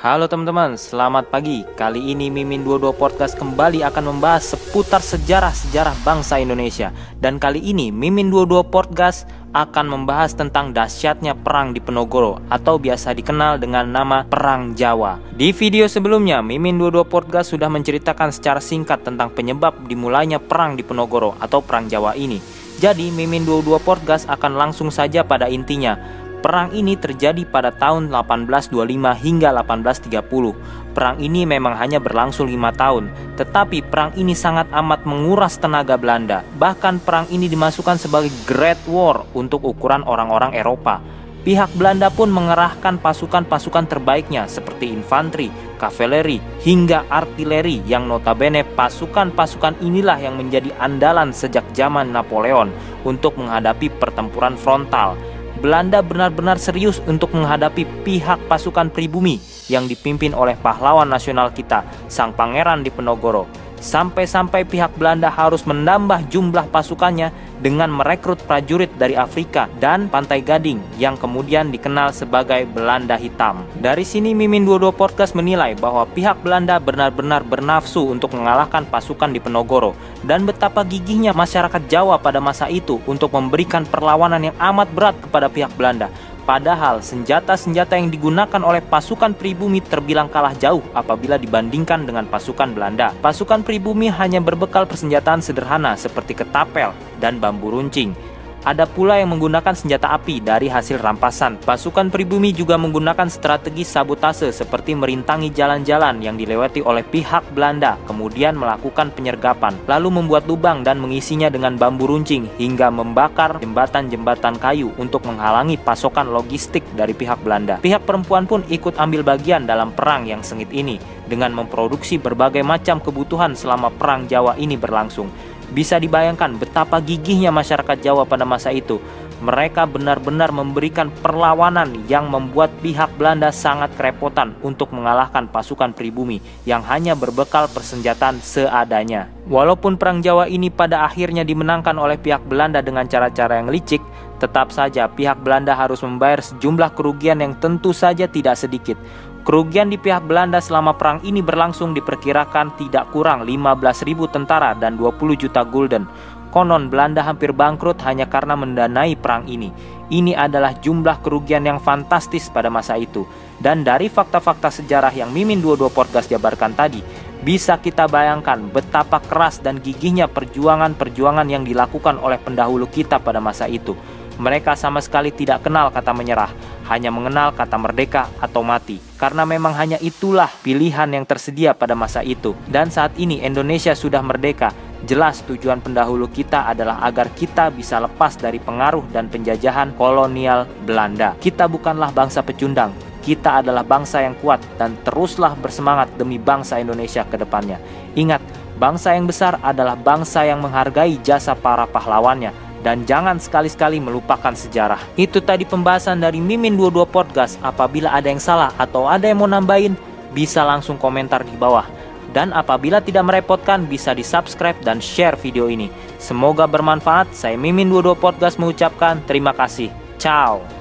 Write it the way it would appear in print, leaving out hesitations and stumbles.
Halo teman-teman, selamat pagi. Kali ini Mimin 22 Podcast kembali akan membahas seputar sejarah-sejarah bangsa Indonesia. Dan kali ini Mimin 22 Podcast akan membahas tentang dahsyatnya perang di Penogoro atau biasa dikenal dengan nama Perang Jawa. Di video sebelumnya, Mimin 22 Podcast sudah menceritakan secara singkat tentang penyebab dimulainya perang di Penogoro atau Perang Jawa ini. Jadi Mimin 22 Podcast akan langsung saja pada intinya. Perang ini terjadi pada tahun 1825 hingga 1830. Perang ini memang hanya berlangsung 5 tahun, tetapi perang ini sangat amat menguras tenaga Belanda. Bahkan perang ini dimasukkan sebagai Great War untuk ukuran orang-orang Eropa. Pihak Belanda pun mengerahkan pasukan-pasukan terbaiknya seperti infanteri, kavaleri, hingga artileri yang notabene pasukan-pasukan inilah yang menjadi andalan sejak zaman Napoleon untuk menghadapi pertempuran frontal. Belanda benar-benar serius untuk menghadapi pihak pasukan pribumi yang dipimpin oleh pahlawan nasional kita, Sang Pangeran Diponegoro. Sampai-sampai pihak Belanda harus menambah jumlah pasukannya dengan merekrut prajurit dari Afrika dan Pantai Gading yang kemudian dikenal sebagai Belanda Hitam. Dari sini Mimin 22 Podcast menilai bahwa pihak Belanda benar-benar bernafsu untuk mengalahkan pasukan Diponegoro dan betapa gigihnya masyarakat Jawa pada masa itu untuk memberikan perlawanan yang amat berat kepada pihak Belanda. Padahal senjata-senjata yang digunakan oleh pasukan pribumi terbilang kalah jauh apabila dibandingkan dengan pasukan Belanda. Pasukan pribumi hanya berbekal persenjataan sederhana seperti ketapel dan bambu runcing. Ada pula yang menggunakan senjata api dari hasil rampasan. Pasukan pribumi juga menggunakan strategi sabotase seperti merintangi jalan-jalan yang dilewati oleh pihak Belanda, kemudian melakukan penyergapan, lalu membuat lubang dan mengisinya dengan bambu runcing hingga membakar jembatan-jembatan kayu untuk menghalangi pasokan logistik dari pihak Belanda. Pihak perempuan pun ikut ambil bagian dalam perang yang sengit ini dengan memproduksi berbagai macam kebutuhan selama perang Jawa ini berlangsung. Bisa dibayangkan betapa gigihnya masyarakat Jawa pada masa itu. Mereka benar-benar memberikan perlawanan yang membuat pihak Belanda sangat kerepotan untuk mengalahkan pasukan pribumi yang hanya berbekal persenjataan seadanya. Walaupun perang Jawa ini pada akhirnya dimenangkan oleh pihak Belanda dengan cara-cara yang licik, tetap saja pihak Belanda harus membayar sejumlah kerugian yang tentu saja tidak sedikit. Kerugian di pihak Belanda selama perang ini berlangsung diperkirakan tidak kurang 15.000 tentara dan 20 juta gulden. Konon Belanda hampir bangkrut hanya karena mendanai perang ini. Ini adalah jumlah kerugian yang fantastis pada masa itu. Dan dari fakta-fakta sejarah yang Mimin 22 Podcast jabarkan tadi, bisa kita bayangkan betapa keras dan gigihnya perjuangan-perjuangan yang dilakukan oleh pendahulu kita pada masa itu. Mereka sama sekali tidak kenal kata menyerah, hanya mengenal kata merdeka atau mati. Karena memang hanya itulah pilihan yang tersedia pada masa itu. Dan saat ini Indonesia sudah merdeka. Jelas tujuan pendahulu kita adalah agar kita bisa lepas dari pengaruh dan penjajahan kolonial Belanda. Kita bukanlah bangsa pecundang. Kita adalah bangsa yang kuat dan teruslah bersemangat demi bangsa Indonesia ke depannya. Ingat, bangsa yang besar adalah bangsa yang menghargai jasa para pahlawannya. Dan jangan sekali-sekali melupakan sejarah. Itu tadi pembahasan dari Mimin 22 Podcast. Apabila ada yang salah atau ada yang mau nambahin, bisa langsung komentar di bawah. Dan apabila tidak merepotkan, bisa di-subscribe dan share video ini. Semoga bermanfaat. Saya Mimin 22 Podcast mengucapkan terima kasih. Ciao.